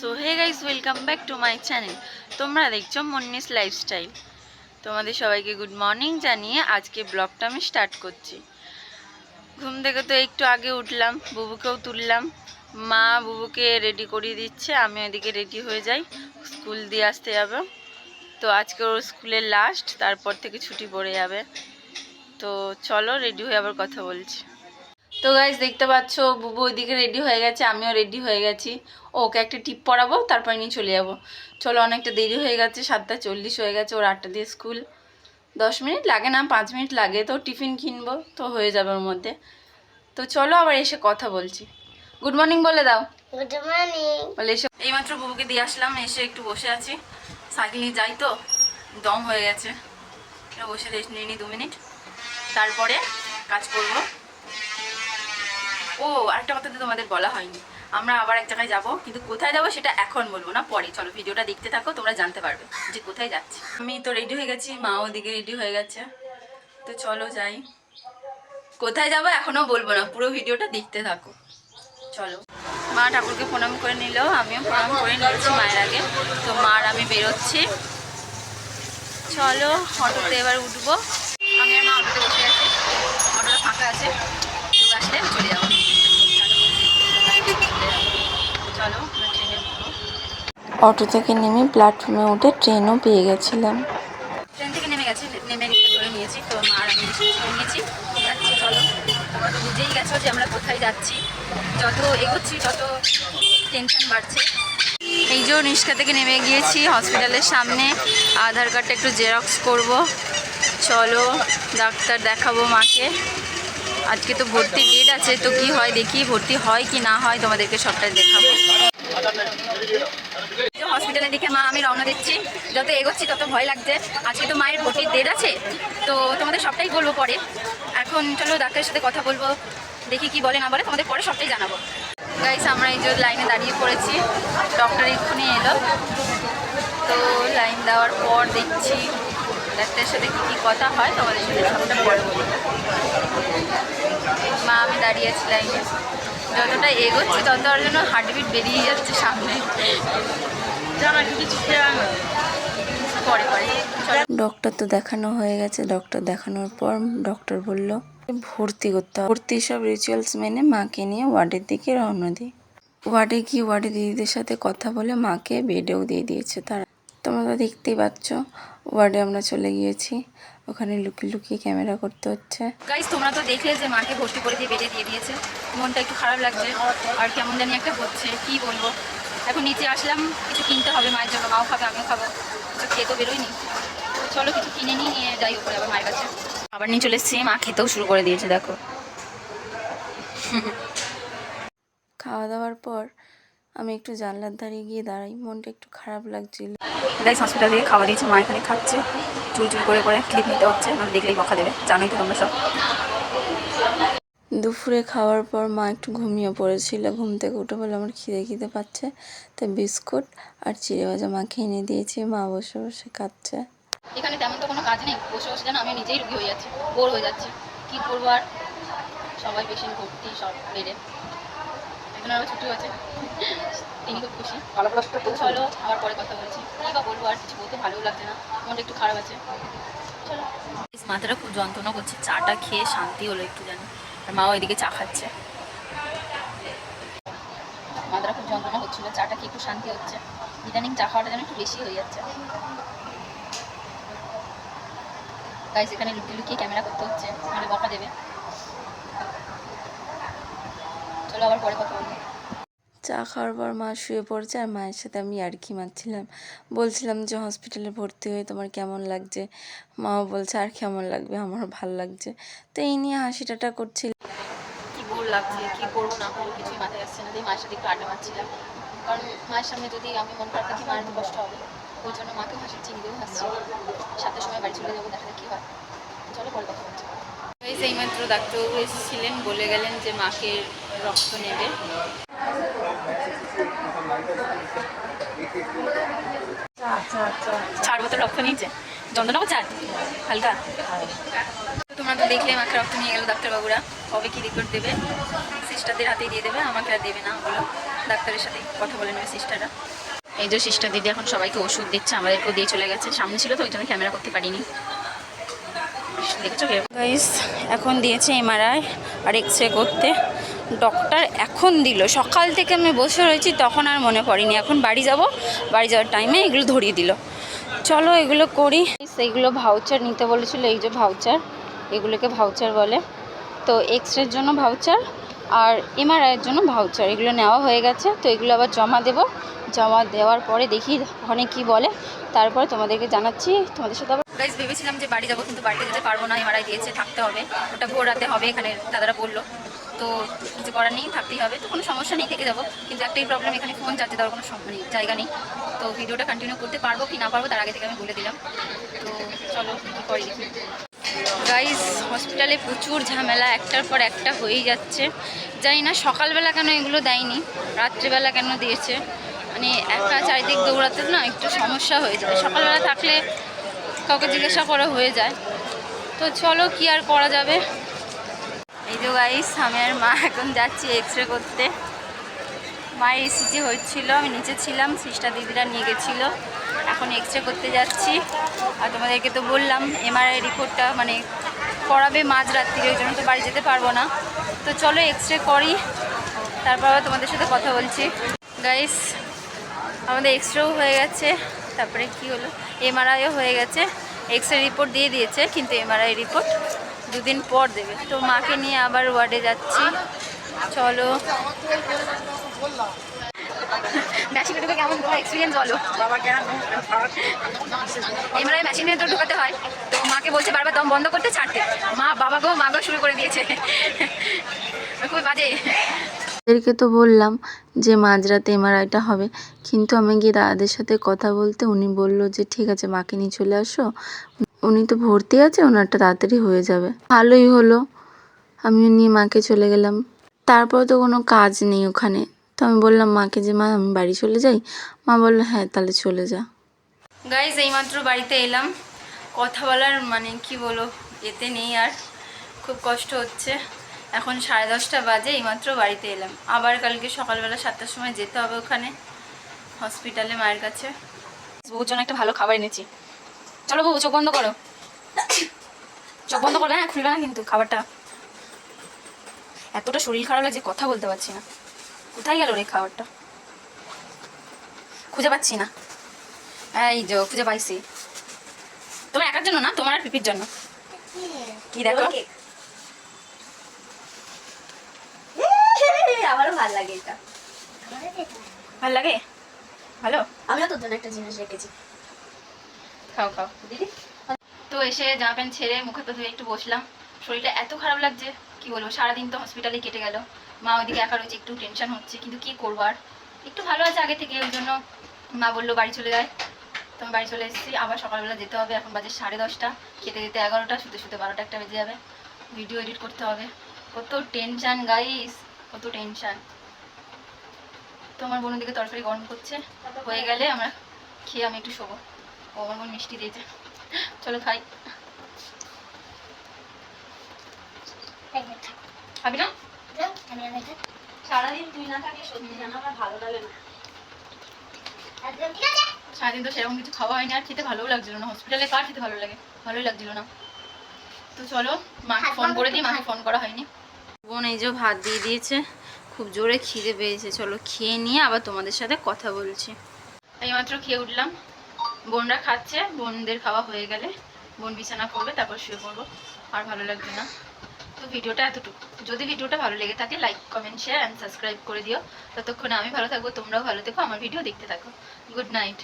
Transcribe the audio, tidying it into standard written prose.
So hey guys, welcome back to my channel. তোমরা দেখছো মন্নিস lifestyle. তোমাদের সবাইকে গুড মর্নিং জানিয়ে আজকে ব্লগটা আমি স্টার্ট করছি। ঘুম থেকে তো একটু আগে উঠলাম, বুবুকেও তুললাম। মা বুবুকে রেডি করিয়ে দিচ্ছে, আমি ওইদিকে রেডি হয়ে যাই, স্কুল দিয়ে আসতে যাবে। তো আজকে ওর স্কুলের লাস্ট, তারপর থেকে ছুটি পড়ে যাবে। তো চলো রেডি হয়ে আবার কথা বলছি। তো গাইজ দেখতে পাচ্ছ বুবু ওইদিকে রেডি হয়ে গেছে, আমিও রেডি হয়ে গেছি। ওকে একটা টিপ পরাবো, তারপর নিয়ে চলে যাবো। চলো, অনেকটা দেরি হয়ে গেছে, 7:40 হয়ে গেছে। ওর 8টা দিয়ে স্কুল, 10 মিনিট লাগে না, 5 মিনিট লাগে। তো টিফিন কিনবো, তো হয়ে যাবে ওর মধ্যে। তো চলো আবার এসে কথা বলছি। গুড মর্নিং বলে দাও। গুড মর্নিং বলে এসে এইমাত্র বুবুকে দিয়ে আসলাম, এসে একটু বসে আছি। সাইকেল নিয়ে যাই তো দম হয়ে গেছে, বসে রেস্ট নিয়ে নিই 2 মিনিট, তারপরে কাজ করবো। ও আরেকটা কথা তো তোমাদের বলা হয়নি, আমরা আবার এক জায়গায় যাবো, কিন্তু কোথায় যাবো সেটা এখন বলবো না, পরে। চলো ভিডিওটা দেখতে থাকো, তোমরা জানতে পারবে যে কোথায় যাচ্ছি। আমি তো রেডি হয়ে গেছি, মা ওদিকে রেডি হয়ে গেছে। তো চলো যাই। কোথায় যাবো এখনো বলবো না, পুরো ভিডিওটা দেখতে থাকো। চলো। মা ঠাকুরকে প্রণাম করে নিল, আমিও প্রণাম করে নিয়েছি মায়ের আগে। তো মার আমি বেরোচ্ছি। চলো অটোতে এবার উঠবো। আমি আর মা অটোতে বসে আছি, অটোটা ফাঁকা আছে, আসলে চলে যাবো। অটো থেকে নেমে প্ল্যাটফর্মে উঠে ট্রেনও পেয়ে গেছিলাম। ট্রেন থেকে নেমে রিক্সা ধরে নিয়েছি। তো মা আর আমি নিয়েছি, যাচ্ছি। চলো, তোমরা তো বুঝেই গেছো যে আমরা কোথায় যাচ্ছি। যত এগোচ্ছি তত টেনশন বাড়ছে। এই যে রিক্সা থেকে নেমে গিয়েছি হসপিটালের সামনে, আধার কার্ডটা একটু জেরক্স করব। চলো ডাক্তার দেখাবো মাকে। আজকে তো ভর্তির ডেট আছে, তো কি হয় দেখি, ভর্তি হয় কি না হয় তোমাদেরকে সবটাই দেখাবো। হসপিটালের দিকে মা আমি রওনা দিচ্ছি। যত এগোচ্ছি তত ভয় লাগছে। আজকে তো মায়ের ভর্তির ডেট আছে, তো তোমাদের সবটাই বলবো পরে। এখন চলো ডাক্তারের সাথে কথা বলবো, দেখি কি বলে না বলে, তোমাদের পরে সবটাই জানাবো। গাইস, আমরা এই যে লাইনে দাঁড়িয়ে পড়েছি, ডক্টর এক্ষুনি এলো। তো লাইন দেওয়ার পর দেখছি ডাক্তারের সাথে কী কী কথা হয়, তোমাদের সাথে সবটা পরে বলবো। মা আমি দাঁড়িয়ে আছি লাইনে, যতটা এগোচ্ছি তত আর যেন হার্টবিট বেরিয়ে যাচ্ছে সামনে। পরে পরে ডক্টর তো দেখানো হয়ে গেছে। ডক্টর দেখানোর পর ডক্টর বলল ভর্তি করতে হবে। ভর্তি সব রিচুয়ালস মেনে মাকে নিয়ে ওয়ার্ডের দিকে রওনা দিই। ওয়ার্ডে গিয়ে ওয়ার্ডে দিদিদের সাথে কথা বলে মাকে বেডেও দিয়ে দিয়েছে তারা। তোমরা তো দেখতেই পাচ্ছ, ওয়ার্ডে আমরা চলে গিয়েছি, ওখানে লুকিয়ে লুকিয়ে ক্যামেরা করতে হচ্ছে। গাইস, তোমরা তো দেখলে যে মাকে ভর্তি করে দিয়ে বেডে দিয়ে দিয়েছে। মনটা একটু খারাপ লাগছে, আর কেমন জানি একটা হচ্ছে, কি বলবো। এখন নিচে আসলাম, কিছু কিনতে হবে মায়ের জন্য, মাও খাবে আমিও খাবো, কিছু খেয়ে তো বেরোয়নি। চলো কিছু কিনে নিয়ে যাই উপরে আবার মায়ের কাছে। আবার নিয়ে চলে এসেছি, মা খেতেও শুরু করে দিয়েছে দেখো। খাওয়া দাওয়ার পর আমি একটু জানলার ধারে গিয়ে দাঁড়াই, মনটা একটু খারাপ লাগছিল। গাইস, হসপিটাল থেকে খাওয়া দিয়েছে, মা এখানে খাচ্ছে, চুল চুল করে করে ক্লিপ নিতে হচ্ছে, মানে দেখলেই বকা দেবে, জানোই তো তোমরা সব। দুপুরে খাওয়ার পর মা একটু ঘুমিয়ে পড়েছিল। ঘুম থেকে উঠে বলে আমার খিদে পাচ্ছে, তাই বিস্কুট আর চিড়ে ভাজা মাকে এনে দিয়েছি। মা বসে বসে খাচ্ছে। এখানে তেমন তো কোনো কাজ নেই, বসে বসে যেন আমি নিজেই রুগী হয়ে যাচ্ছি, বোর হয়ে যাচ্ছি। কী করবো আর, সবাই পেশেন্ট ভর্তি সব বেডে। এখন আবার ছুটি হচ্ছে, তিনি খুব খুশি। চলো আবার পরে কথা বলছি। কী বা বলবো, আর কিছু বলতে ভালোও লাগছে না, মনটা একটু খারাপ আছে। চলো। মাথাটা খুব যন্ত্রণা করছে, চাটা খেয়ে শান্তি হলো একটু জানি। আর মাও এদিকে চা খাচ্ছে। মাথাটা খুব যন্ত্রণা হচ্ছিলো, চাটা খেয়ে একটু শান্তি হচ্ছে। ইদানিং চা খাওয়াটা যেন একটু বেশি হয়ে যাচ্ছে। গাইস, এখানে লুকিয়ে লুকিয়ে ক্যামেরা করতে হচ্ছে, নাহলে বকা দেবে। চলো আবার পরে কথা বলবো। চা খাওয়ার পর মা শুয়ে পড়ছে, আর মায়ের সাথে আমি ইয়ার্কি মারছিলাম। বলছিলাম যে হসপিটালে ভর্তি হয়ে তোমার কেমন লাগছে। মাও বলছে আর কেমন লাগবে, আমার ভালো লাগছে। তো এই নিয়ে হাসি ঠাট্টা করছিল। কি বোর লাগছে, কি করবো না করবো কিছুই মাথায় আসছে না। দিয়ে মায়ের সাথে একটু আড্ডা মারছিলাম, কারণ মায়ের সামনে যদি আমি মন খারাপ রাখি মায়ের তো কষ্ট হবে। ওই জন্য মাকেও হাসিচ্ছি, নিজেও হাসছি। 7টার সময় বাড়ি চলে যাবো, দেখা যাক কী হয়। চলো পরে কথা বলছি। এইমাত্র ডাক্তারবাবু এসেছিলেন, বলে গেলেন যে মাকে রক্ত নেবে। 4 বোতল রক্ত নিয়েছে, যন্ত্রণা করছে আর হালকা। তোমরা তো দেখলে মাকে রক্ত নিয়ে গেল ডাক্তারবাবুরা। কবে কি রিপোর্ট দেবে, সিস্টারদের হাতেই দিয়ে দেবে, আমাকে আর দেবে না বলো। ডাক্তারের সাথে কথা বলে নেবে সিস্টাররা। এই যে সিস্টার দিদি এখন সবাইকে ওষুধ দিচ্ছে, আমাদেরকেও দিয়ে চলে গেছে, সামনে ছিল তো ওই জন্য ক্যামেরা করতে পারিনি। দেখছো গাইস, এখন দিয়েছে এমআরআই আর এক্সরে করতে। ডক্টর এখন দিল, সকাল থেকে আমি বসে রয়েছি তখন আর মনে পড়েনি, এখন বাড়ি যাব, বাড়ি যাওয়ার টাইমে এগুলো ধরিয়ে দিল। চলো এগুলো করি। সেইগুলো ভাউচার নিতে বলেছিল, এই যে ভাউচার, এগুলোকে ভাউচার বলে। তো এক্সরের জন্য ভাউচার আর এমআরআইয়ের জন্য ভাউচার, এগুলো নেওয়া হয়ে গেছে। তো এগুলো আবার জমা দেব, জমা দেওয়ার পরে দেখি ওখানে কি বলে, তারপর তোমাদেরকে জানাচ্ছি। তোমাদের সাথে আবার গাইস ভেবেছিলাম যে বাড়ি যাবো, কিন্তু বাড়িতে যেতে পারবো না, এমআরআই দিয়েছে, থাকতে হবে, ওটা ভোর রাতে হবে এখানে দাদারা বললো। তো কিছু করার নেই, থাকতেই হবে, তো কোনো সমস্যা নেই, থেকে যাবো। কিন্তু একটাই প্রবলেম, এখানে ফোন চার্জে দেওয়ার কোনো মানে জায়গা নেই। তো ভিডিওটা কন্টিনিউ করতে পারবো কি না পারবো তার আগে থেকে আমি বলে দিলাম। তো চলো কী করি দেখি। গাইস হসপিটালে প্রচুর ঝামেলা, একটার পর একটা হয়েই যাচ্ছে। জানি না সকালবেলা কেন এগুলো দেয়নি, রাত্রিবেলা কেন দিয়েছে। মানে একা চারিদিক দৌড়াতে না একটু সমস্যা হয়ে যায়, সকালবেলা থাকলে কাউকে জিজ্ঞাসা করা হয়ে যায়। তো চলো কি আর করা যাবে। এই যে গাইস আমি আর মা এখন যাচ্ছি এক্সরে করতে। মায়ের ইসিজি হচ্ছিল, আমি নিচে ছিলাম, সিস্টার দিদিরা নিয়ে গেছিলো। এখন এক্সরে করতে যাচ্ছি। আর তোমাদেরকে তো বললাম এমআরআই রিপোর্টটা মানে করাবে মাঝরাত্রির, ওই জন্য তো বাড়ি যেতে পারবো না। তো চলো এক্সরে করি, তারপর আবার তোমাদের সাথে কথা বলছি। গাইস আমাদের এক্সরেও হয়ে গেছে, তারপরে কি হলো এমআরআইও হয়ে গেছে। এক্সরে রিপোর্ট দিয়ে দিয়েছে, কিন্তু এমআরআই রিপোর্ট 2 দিন পর দেবে। তো মাকে নিয়ে আবার ওয়ার্ডে যাচ্ছি। চলো মেশিনে ঢুকে কেমন তোমার এক্সপিরিয়েন্স বলো। এমআরআই মেশিনে তো ঢুকাতে হয়, তো মাকে বলছে বারবার দম বন্ধ করতে, ছাড়তে, মাগো শুরু করে দিয়েছে, খুব বাজে। এদেরকে তো বললাম যে মাঝরাতে এমআরআইটা হবে, কিন্তু আমি গিয়ে দাদাদের সাথে কথা বলতে উনি বলল যে ঠিক আছে মাকে নিয়ে চলে আসো, উনি তো ভর্তি আছে, ওনারটা তাড়াতাড়ি হয়ে যাবে। ভালোই হলো, আমিও নিয়ে মাকে চলে গেলাম। তারপর তো কোনো কাজ নেই ওখানে, তো আমি বললাম মাকে যে মা আমি বাড়ি চলে যাই। মা বললো হ্যাঁ তাহলে চলে যা। গাইজ এইমাত্র বাড়িতে এলাম, কথা বলার মানে কি বলো এতে নেই আর, খুব কষ্ট হচ্ছে। এখন 10:30 বাজে, এইমাত্র বাড়িতে এলাম। আবার কালকে সকালবেলা 7টার সময় যেতে হবে ওখানে হসপিটালে মায়ের কাছে। বউর জন্য একটা ভালো খাবার এনেছি। চলো বউ চোখ বন্ধ করো, চোখ বন্ধ করবে, হ্যাঁ খুলবে না কিন্তু খাবারটা। এতটা শরীর খারাপ লাগছে কথা বলতে পারছি না। কোথায় গেল রে খাবারটা, খুঁজে পাচ্ছি না। এই যে খুঁজে পাইছি, তোমার একার জন্য না, তোমার আর পিপির জন্য। কি দেখো, আমারও ভালো লাগে এটা। ভালো লাগে, ভালো। আমিও তোর জন্য একটা জিনিস রেখেছি। খাও খাও দিদি। তো এসে জামা প্যান্ট ছেড়ে মুখে তো ধুয়ে একটু বসলাম। শরীরটা এত খারাপ লাগছে কি বলবো, সারাদিন তো হসপিটালে কেটে গেল। মা ওইদিকে একা রয়েছে, একটু টেনশন হচ্ছে, কিন্তু কি করবো আর। একটু ভালো আছে আগে থেকে, ওই জন্য মা বললো বাড়ি চলে যায়। তো আমি বাড়ি চলে এসেছি, আবার সকালবেলা যেতে হবে। এখন বাজে 10:30, খেতে যেতে 11টা, শুতে শুতে 12টা 1টা বেজে যাবে। ভিডিও এডিট করতে হবে, কত টেনশন গাইস, কত টেনশন। তো আমার বোনের দিকে তরকারি গরম করছে, হয়ে গেলে আমরা খেয়ে আমি একটু শোবো। ও আমার বোন মিষ্টি দিয়েছে, চলো খাই। খাবি না? সারাদিন তুই না থাকলে সত্যি জানো আমার ভালো লাগে না। সারাদিন তো সেরকম কিছু খাওয়া হয়নি, আর খেতে ভালোও লাগছিল না। হসপিটালে কার খেতে ভালো লাগে, ভালোই লাগছিল না। তো চলো মাকে ফোন করে দিই, মাকে ফোন করা হয়নি। বোন এই যে ভাত দিয়ে দিয়েছে, খুব জোরে খিদে পেয়েছে, চলো খেয়ে নিয়ে আবার তোমাদের সাথে কথা বলছি। এইমাত্র খেয়ে উঠলাম, বোনরা খাচ্ছে, বোনদের খাওয়া হয়ে গেলে বোন বিছানা করবে, তারপর শুয়ে পড়বো। আর ভালো লাগবে না। তো ভিডিওটা এতটুকু। যদি ভিডিওটা ভালো লেগে থাকে like comment share and subscribe করে দিও। ততক্ষণে আমি ভালো থাকবো, তোমরাও ভালো থেকো, আমার ভিডিও দেখতে থাকো। Good night.